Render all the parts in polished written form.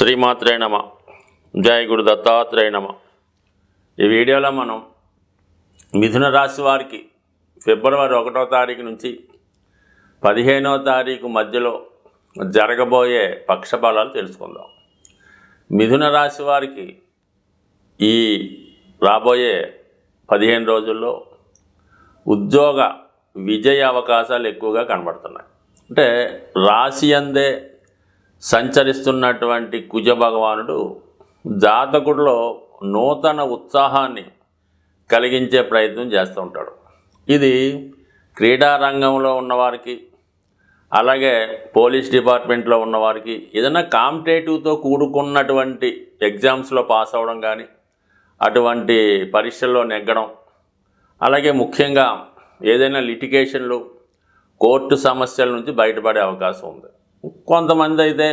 శ్రీమాత్రే నమ. జయ గురు దత్తాత్రేయ నమ. ఈ వీడియోలో మనం మిథున రాశి వారికి ఫిబ్రవరి 1వ తారీఖు నుంచి 15వ తారీఖు మధ్యలో జరగబోయే పక్షఫలాలు తెలుసుకుందాం. మిథున రాశి వారికి ఈ రాబోయే 15 రోజుల్లో ఉద్యోగ విజయ అవకాశాలు ఎక్కువగా కనబడుతున్నాయి. అంటే రాశి అందే సంచరిస్తున్నటువంటి కుజ భగవానుడు జాతకుడిలో నూతన ఉత్సాహాన్ని కలిగించే ప్రయత్నం చేస్తూ ఉంటాడు. ఇది క్రీడా రంగంలో ఉన్నవారికి, అలాగే పోలీస్ డిపార్ట్మెంట్లో ఉన్నవారికి, ఏదైనా కాంపిటేటివ్తో కూడుకున్నటువంటి ఎగ్జామ్స్లో పాస్ అవ్వడం కానీ, అటువంటి పరీక్షల్లో నెగ్గడం, అలాగే ముఖ్యంగా ఏదైనా లిటిగేషన్లు, కోర్టు సమస్యల నుంచి బయటపడే అవకాశం ఉంది. కొంతమంది అయితే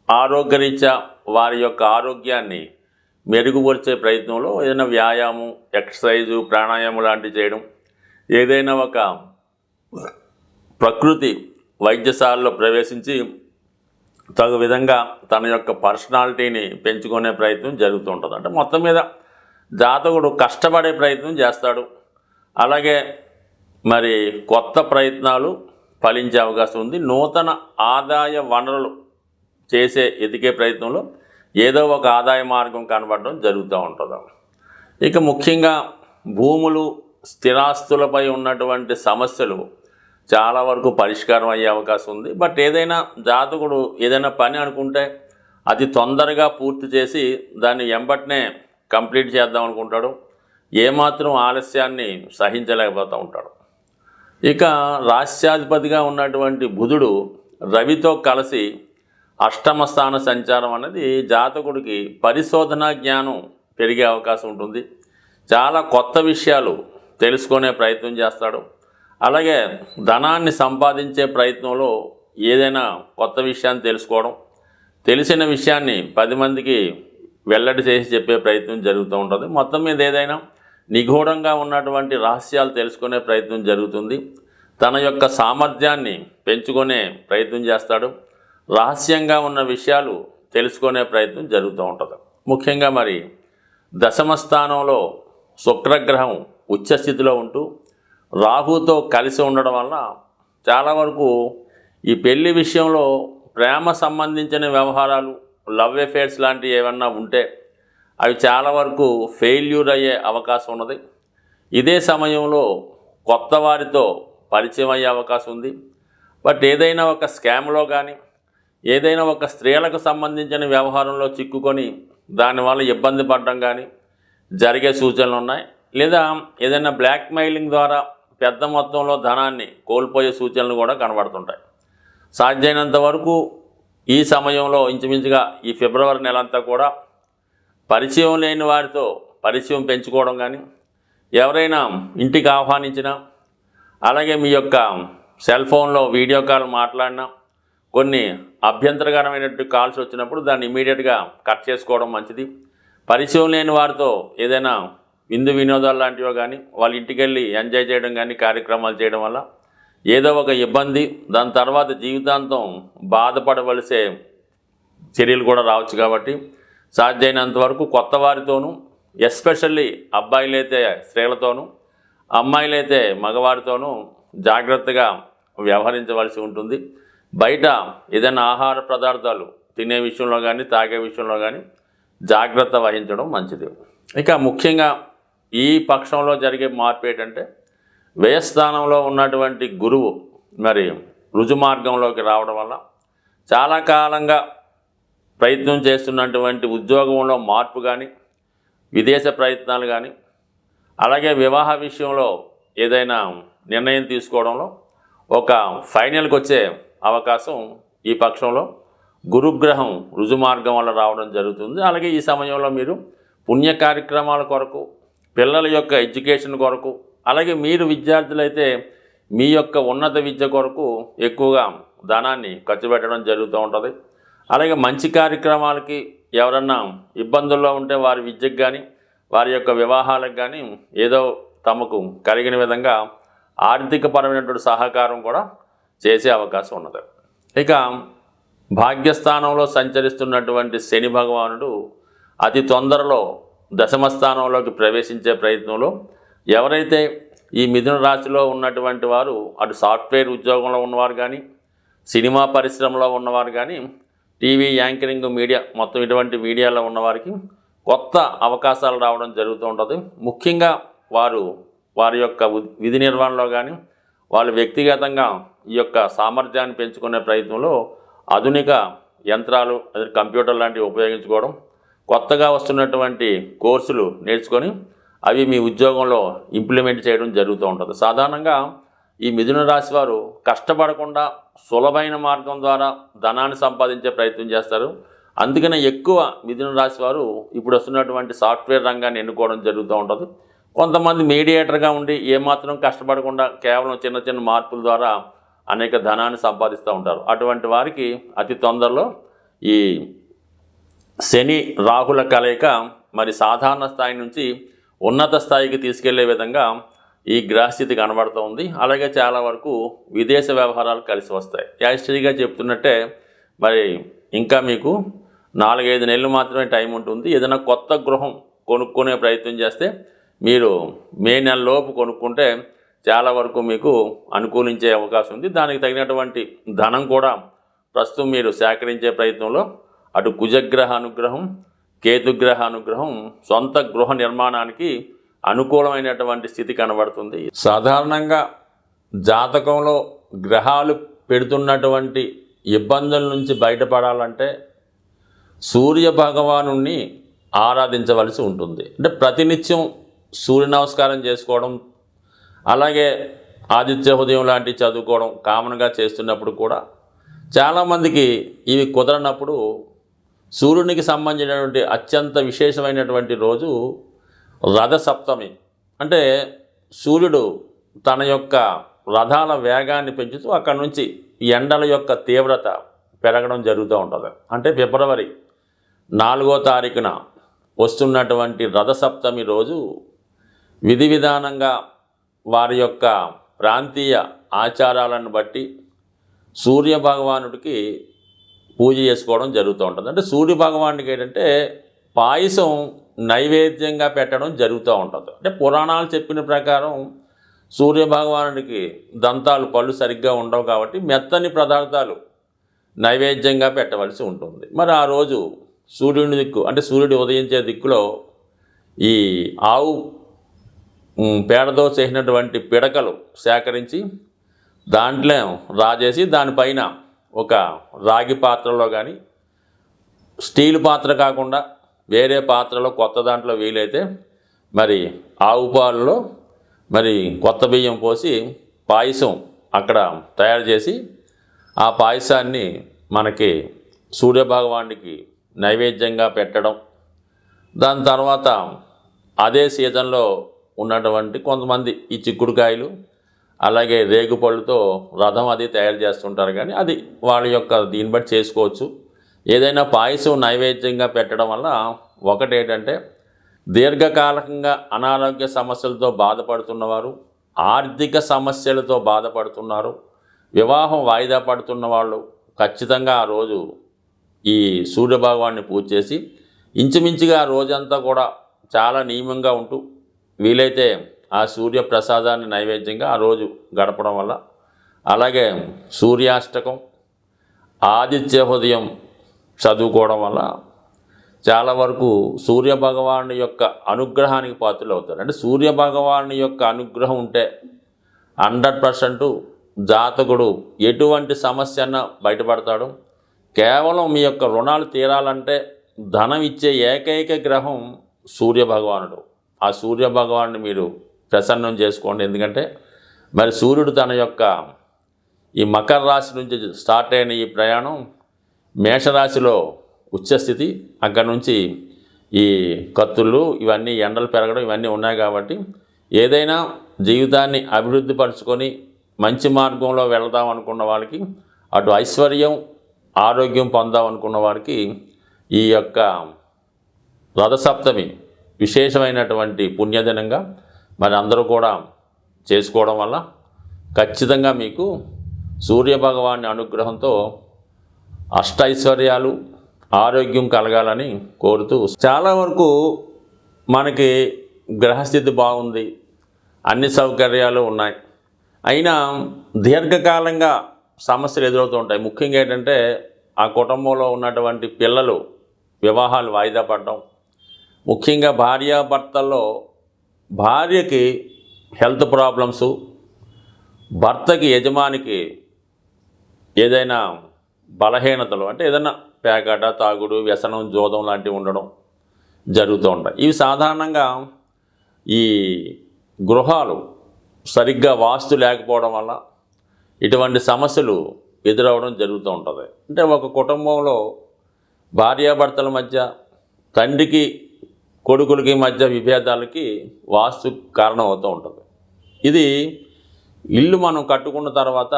ఆరోగ్యరీత్యా వారి యొక్క ఆరోగ్యాన్ని మెరుగుపరిచే ప్రయత్నంలో ఏదైనా వ్యాయామం, ఎక్సర్సైజు, ప్రాణాయామం లాంటివి చేయడం, ఏదైనా ఒక ప్రకృతి వైద్యశాలలో ప్రవేశించి తగు విధంగా తన యొక్క పర్సనాలిటీని పెంచుకునే ప్రయత్నం జరుగుతూ ఉంటుంది. అంటే మొత్తం మీద జాతకుడు కష్టపడే ప్రయత్నం చేస్తాడు. అలాగే మరి కొత్త ప్రయత్నాలు ఫలించే అవకాశం ఉంది. నూతన ఆదాయ వనరులు ఎదిగే ప్రయత్నంలో ఏదో ఒక ఆదాయ మార్గం కనబడడం జరుగుతూ ఉంటుంది. ఇక ముఖ్యంగా భూములు, స్థిరాస్తులపై ఉన్నటువంటి సమస్యలు చాలా వరకు పరిష్కారం అయ్యే అవకాశం ఉంది. బట్ ఏదైనా జాతకుడు ఏదైనా పని అనుకుంటే అది తొందరగా పూర్తి చేసి దాన్ని ఎంబటనే కంప్లీట్ చేద్దాం అనుకుంటాడు. ఏమాత్రం ఆలస్యాన్ని సహించలేకపోతూ ఉంటాడు. ఇక రాష్ట్రాధిపతిగా ఉన్నటువంటి బుధుడు రవితో కలిసి అష్టమ స్థాన సంచారం అనేది జాతకుడికి పరిశోధనా జ్ఞానం పెరిగే అవకాశం ఉంటుంది. చాలా కొత్త విషయాలు తెలుసుకునే ప్రయత్నం చేస్తాడు. అలాగే ధనాన్ని సంపాదించే ప్రయత్నంలో ఏదైనా కొత్త విషయాన్ని తెలుసుకోవడం, తెలిసిన విషయాన్ని 10 మందికి వెల్లడి చేసి చెప్పే ప్రయత్నం జరుగుతూ ఉంటుంది. మొత్తం మీద ఏదైనా నిగూఢంగా ఉన్నటువంటి రహస్యాలు తెలుసుకునే ప్రయత్నం జరుగుతుంది. తన యొక్క సామర్థ్యాన్ని పెంచుకునే ప్రయత్నం చేస్తాడు. రహస్యంగా ఉన్న విషయాలు తెలుసుకునే ప్రయత్నం జరుగుతూ ఉంటుంది. ముఖ్యంగా మరి దశమ స్థానంలో శుక్రగ్రహం ఉచ్చస్థితిలో ఉంటూ రాహుతో కలిసి ఉండడం వల్ల చాలా వరకు ఈ పెళ్లి విషయంలో ప్రేమ సంబంధించిన వ్యవహారాలు, లవ్ అఫేర్స్ లాంటివి ఏమన్నా ఉంటే అవి చాలా వరకు ఫెయిల్యూర్ అయ్యే అవకాశం ఉన్నది. ఇదే సమయంలో కొత్త వారితో పరిచయం అయ్యే అవకాశం ఉంది. బట్ ఏదైనా ఒక స్కామ్లో కానీ, ఏదైనా ఒక స్త్రీలకు సంబంధించిన వ్యవహారంలో చిక్కుకొని దానివల్ల ఇబ్బంది పడడం కానీ జరిగే సూచనలు ఉన్నాయి. లేదా ఏదైనా బ్లాక్మెయిలింగ్ ద్వారా పెద్ద మొత్తంలో ధనాన్ని కోల్పోయే సూచనలు కూడా కనబడుతుంటాయి. సాధ్యమైనంత వరకు ఈ సమయంలో ఇంచుమించుగా ఈ ఫిబ్రవరి నెలంతా కూడా పరిచయం లేని వారితో పరిచయం పెంచుకోవడం కానీ, ఎవరైనా ఇంటికి ఆహ్వానించినా, అలాగే మీ యొక్క సెల్ ఫోన్లో వీడియో కాల్ మాట్లాడినా, కొన్ని అభ్యంతరకరమైనటువంటి కాల్స్ వచ్చినప్పుడు దాన్ని ఇమీడియట్గా కట్ చేసుకోవడం మంచిది. పరిచయం లేని వారితో ఏదైనా విందు వినోదాలు లాంటివో కానీ, వాళ్ళ ఇంటికి వెళ్ళి ఎంజాయ్ చేయడం కానీ కార్యక్రమాలు చేయడం వల్ల ఏదో ఒక ఇబ్బంది, దాని తర్వాత జీవితాంతం బాధపడవలసే చర్యలు కూడా రావచ్చు. కాబట్టి సాధ్యమైనంత వరకు కొత్త వారితోనూ, ఎస్పెషల్లీ అబ్బాయిలైతే స్త్రీలతోనూ, అమ్మాయిలైతే మగవారితోనూ జాగ్రత్తగా వ్యవహరించవలసి ఉంటుంది. బయట ఏదైనా ఆహార పదార్థాలు తినే విషయంలో కానీ, తాగే విషయంలో కానీ జాగ్రత్త వహించడం మంచిది. ఇక ముఖ్యంగా ఈ పక్షంలో జరిగే మార్పు ఏంటంటే, వ్యయస్థానంలో ఉన్నటువంటి గురువు మరి రుజుమార్గంలోకి రావడం వల్ల చాలా కాలంగా ప్రయత్నం చేస్తున్నటువంటి ఉద్యోగంలో మార్పు కానీ, విదేశ ప్రయత్నాలు కానీ, అలాగే వివాహ విషయంలో ఏదైనా నిర్ణయం తీసుకోవడంలో ఒక ఫైనల్కి వచ్చే అవకాశం ఈ పక్షంలో గురుగ్రహం రుజుమార్గం వల్ల రావడం జరుగుతుంది. అలాగే ఈ సమయంలో మీరు పుణ్య కార్యక్రమాల కొరకు, పిల్లల యొక్క ఎడ్యుకేషన్ కొరకు, అలాగే మీరు విద్యార్థులైతే మీ యొక్క ఉన్నత విద్య కొరకు ఎక్కువగా ధనాన్ని ఖర్చు పెట్టడం జరుగుతూ ఉంటుంది. అలాగే మంచి కార్యక్రమాలకి ఎవరన్నా ఇబ్బందుల్లో ఉంటే వారి విద్యకు కానీ, వారి యొక్క వివాహాలకు కానీ ఏదో తమకు కలిగిన విధంగా ఆర్థికపరమైనటువంటి సహకారం కూడా చేసే అవకాశం ఉన్నది. ఇక భాగ్యస్థానంలో సంచరిస్తున్నటువంటి శని భగవానుడు అతి తొందరలో దశమ స్థానంలోకి ప్రవేశించే ప్రయత్నంలో ఎవరైతే ఈ మిథున రాశిలో ఉన్నటువంటి వారు అటు సాఫ్ట్వేర్ ఉద్యోగంలో ఉన్నవారు కానీ, సినిమా పరిశ్రమలో ఉన్నవారు కానీ, టీవీ యాంకరింగ్ మీడియా మొత్తం ఇటువంటి మీడియాలో ఉన్నవారికి కొత్త అవకాశాలు రావడం జరుగుతూ ఉంటుంది. ముఖ్యంగా వారి యొక్క విధి నిర్వహణలో కానీ, వాళ్ళు వ్యక్తిగతంగా ఈ యొక్క సామర్థ్యాన్ని పెంచుకునే ప్రయత్నంలో ఆధునిక యంత్రాలు కంప్యూటర్ లాంటివి ఉపయోగించుకోవడం, కొత్తగా వస్తున్నటువంటి కోర్సులు నేర్చుకొని అవి మీ ఉద్యోగంలో ఇంప్లిమెంట్ చేయడం జరుగుతూ ఉంటుంది. సాధారణంగా ఈ మిథున రాశి వారు కష్టపడకుండా సులభమైన మార్గం ద్వారా ధనాన్ని సంపాదించే ప్రయత్నం చేస్తారు. అందుకనే ఎక్కువ మిథున రాశి వారు ఇప్పుడు వస్తున్నటువంటి సాఫ్ట్వేర్ రంగాన్ని ఎన్నుకోవడం జరుగుతూ ఉంటుంది. కొంతమంది మీడియేటర్గా ఉండి ఏమాత్రం కష్టపడకుండా కేవలం చిన్న చిన్న మార్పుల ద్వారా అనేక ధనాన్ని సంపాదిస్తూ ఉంటారు. అటువంటి వారికి అతి తొందరలో ఈ శని రాహుల కలయిక మరి సాధారణ స్థాయి నుంచి ఉన్నత స్థాయికి తీసుకెళ్లే విధంగా ఈ గ్రహస్థితి కనబడుతూ ఉంది. అలాగే చాలా వరకు విదేశ వ్యవహారాలు కలిసి వస్తాయి. యాస్ట్రీగా చెప్తున్నట్టే మరి ఇంకా మీకు 4-5 నెలలు మాత్రమే టైం ఉంటుంది. ఏదైనా కొత్త గృహం కొనుక్కునే ప్రయత్నం చేస్తే మీరు మే నెలలోపు కొనుక్కుంటే చాలా వరకు మీకు అనుకూలించే అవకాశం ఉంది. దానికి తగినటువంటి ధనం కూడా ప్రస్తుతం మీరు సేకరించే ప్రయత్నంలో అటు కుజగ్రహ అనుగ్రహం, కేతుగ్రహ అనుగ్రహం సొంత గృహ నిర్మాణానికి అనుకూలమైనటువంటి స్థితి కనబడుతుంది. సాధారణంగా జాతకంలో గ్రహాలు పెడుతున్నటువంటి ఇబ్బందుల నుంచి బయటపడాలంటే సూర్య భగవాను ఆరాధించవలసి ఉంటుంది. అంటే ప్రతినిత్యం సూర్య నమస్కారం చేసుకోవడం, అలాగే ఆదిత్య హృదయం లాంటివి చదువుకోవడం కామన్గా చేస్తున్నప్పుడు కూడా చాలామందికి ఇవి కుదరనప్పుడు సూర్యునికి సంబంధించినటువంటి అత్యంత విశేషమైనటువంటి రోజు రథసప్తమి. అంటే సూర్యుడు తన యొక్క రథాల వేగాన్ని పెంచుతూ అక్కడి నుంచి ఎండల యొక్క తీవ్రత పెరగడం జరుగుతూ ఉంటుంది. అంటే ఫిబ్రవరి 4వ తారీఖున వస్తున్నటువంటి రథసప్తమి రోజు విధి విధానంగా వారి యొక్క ప్రాంతీయ ఆచారాలను బట్టి సూర్య భగవానుడికి పూజ చేసుకోవడం జరుగుతూ ఉంటుంది. అంటే సూర్య భగవానుడికి ఏంటంటే పాయసం నైవేద్యంగా పెట్టడం జరుగుతూ ఉంటుంది. అంటే పురాణాలు చెప్పిన ప్రకారం సూర్య భగవానుడికి పళ్ళు సరిగ్గా ఉండవు కాబట్టి మెత్తని పదార్థాలు నైవేద్యంగా పెట్టవలసి ఉంటుంది. మరి ఆ రోజు సూర్యుని దిక్కు అంటే సూర్యుడు ఉదయించే దిక్కులో ఈ ఆవు పేడతో చేసినటువంటి పిడకలు సేకరించి దాంట్లో రాజేసి దానిపైన ఒక రాగి పాత్రలో కానీ, స్టీల్ పాత్ర కాకుండా వేరే పాత్రలో కొత్త దాంట్లో వీలైతే మరి ఆవు పాలలో మరి కొత్త బియ్యం పోసి పాయసం అక్కడ తయారు చేసి ఆ పాయసాన్ని మనకి సూర్యభగవానుడికి నైవేద్యంగా పెట్టడం. దాని తర్వాత అదే సీజన్లో ఉన్నటువంటి కొంతమంది ఈ చిక్కుడుకాయలు అలాగే రేగుపళ్ళుతో రథం అది తయారు చేస్తుంటారు. కానీ అది వాళ్ళ యొక్క దీన్ని బట్టి చేసుకోవచ్చు. ఏదైనా పాయసం నైవేద్యంగా పెట్టడం వల్ల ఒకటేంటంటే దీర్ఘకాలికంగా అనారోగ్య సమస్యలతో బాధపడుతున్నవారు, ఆర్థిక సమస్యలతో బాధపడుతున్నారు, వివాహం వాయిదా పడుతున్న వాళ్ళు ఖచ్చితంగా ఆ రోజు ఈ సూర్యభగవాన్ని పూజ చేసి ఇంచుమించుగా ఆ రోజంతా కూడా చాలా నియమంగా ఉంటూ వీలైతే ఆ సూర్య ప్రసాదాన్ని నైవేద్యంగా ఆ రోజు గడపడం వల్ల, అలాగే సూర్యాష్టకం, ఆదిత్య హృదయం చదువుకోవడం వల్ల చాలా వరకు సూర్యభగవాను యొక్క అనుగ్రహానికి పాత్రలు అవుతారు. అంటే సూర్యభగవాను యొక్క అనుగ్రహం ఉంటే 100% జాతకుడు ఎటువంటి సమస్య అన్నా బయటపడతాడు. కేవలం మీ యొక్క రుణాలు తీరాలంటే ధనం ఇచ్చే ఏకైక గ్రహం సూర్యభగవానుడు. ఆ సూర్యభగవాన్ని మీరు ప్రసన్నం చేసుకోండి. ఎందుకంటే మరి సూర్యుడు తన యొక్క ఈ మకర రాశి నుంచి స్టార్ట్ అయిన ఈ ప్రయాణం మేషరాశిలో ఉచ్చస్థితి, అక్కడి నుంచి ఈ కత్తుళ్ళు ఇవన్నీ ఎండలు పెరగడం ఇవన్నీ ఉన్నాయి. కాబట్టి ఏదైనా జీవితాన్ని అభివృద్ధి పరుచుకొని మంచి మార్గంలో వెళదాం అనుకున్న వాళ్ళకి, అటు ఐశ్వర్యం ఆరోగ్యం పొందాం అనుకున్న వారికి ఈ యొక్క రథసప్తమి విశేషమైనటువంటి పుణ్యదినంగా మరి అందరూ కూడా చేసుకోవడం వల్ల ఖచ్చితంగా మీకు సూర్యభగవాని అనుగ్రహంతో అష్టైశ్వర్యాలు ఆరోగ్యం కలగాలని కోరుతూ, చాలా వరకు మనకి గ్రహస్థితి బాగుంది, అన్ని సౌకర్యాలు ఉన్నాయి, అయినా దీర్ఘకాలంగా సమస్యలు ఎదురవుతూ ఉంటాయి. ముఖ్యంగా ఏంటంటే ఆ కుటుంబంలో ఉన్నటువంటి పిల్లలు వివాహాలు వాయిదా పడడం, ముఖ్యంగా భార్యాభర్తల్లో భార్యకి హెల్త్ ప్రాబ్లమ్సు, భర్తకి యజమానికి ఏదైనా బలహీనతలు అంటే ఏదైనా పేకాట, తాగుడు, వ్యసనం, జోదం లాంటివి ఉండడం జరుగుతూ ఉంటాయి. ఇవి సాధారణంగా ఈ గృహాలు సరిగ్గా వాస్తు లేకపోవడం వల్ల ఇటువంటి సమస్యలు ఎదురవడం జరుగుతూ ఉంటుంది. అంటే ఒక కుటుంబంలో భార్యాభర్తల మధ్య, తండ్రికి కొడుకులకి మధ్య విభేదాలకి వాస్తు కారణం అవుతూ ఉంటుంది. ఇది ఇల్లు మనం కట్టుకున్న తర్వాత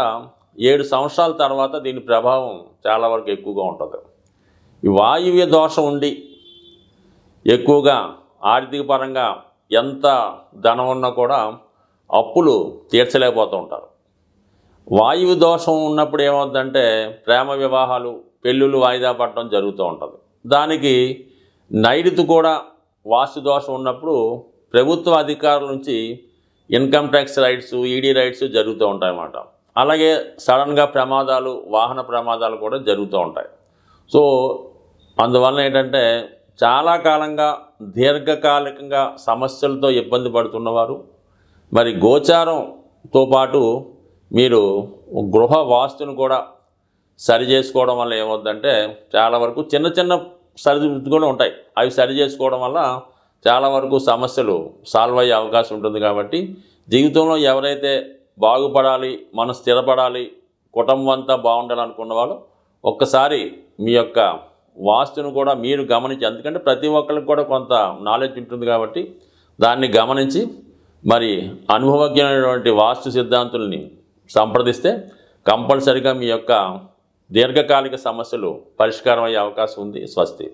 7 సంవత్సరాల తర్వాత దీని ప్రభావం చాలా వరకు ఎక్కువగా ఉంటుంది. ఈ వాయువ్య దోషం ఉండి ఎక్కువగా ఆర్థిక పరంగా ఎంత ధనం ఉన్నా కూడా అప్పులు తీర్చలేకపోతూ ఉంటారు. వాయువు దోషం ఉన్నప్పుడు ఏమవుతుందంటే ప్రేమ వివాహాలు, పెళ్ళిళ్ళు వాయిదా పడటం జరుగుతూ ఉంటుంది. దానికి నైరుతి కూడా వాస్తు దోషం ఉన్నప్పుడు ప్రభుత్వ అధికారుల నుంచి income tax rights, ED rights జరుగుతూ ఉంటాయన్నమాట. అలాగే సడన్గా ప్రమాదాలు, వాహన ప్రమాదాలు కూడా జరుగుతూ ఉంటాయి. సో అందువల్ల ఏంటంటే చాలా కాలంగా దీర్ఘకాలికంగా సమస్యలతో ఇబ్బంది పడుతున్నవారు, మరి గోచారంతో పాటు మీరు గృహ వాస్తును కూడా సరి చేసుకోవడం వల్ల ఏమవుతుందంటే చాలా వరకు చిన్న చిన్న సరిదిద్దులు కూడా ఉంటాయి. అవి సరి చేసుకోవడం వల్ల చాలా వరకు సమస్యలు సాల్వ్ అయ్యే అవకాశం ఉంటుంది. కాబట్టి జీవితంలో ఎవరైతే బాగుపడాలి, మనం స్థిరపడాలి, కుటుంబం అంతా బాగుండాలనుకున్న వాళ్ళు ఒక్కసారి మీ యొక్క వాస్తును కూడా మీరు గమనించి, ఎందుకంటే ప్రతి ఒక్కరికి కూడా కొంత నాలెడ్జ్ ఉంటుంది కాబట్టి దాన్ని గమనించి మరి అనుభవజ్ఞమైనటువంటి వాస్తు సిద్ధాంతుల్ని సంప్రదిస్తే కంపల్సరిగా మీ యొక్క దీర్ఘకాలిక సమస్యలు పరిష్కారం అయ్యే అవకాశం ఉంది. స్వస్తి.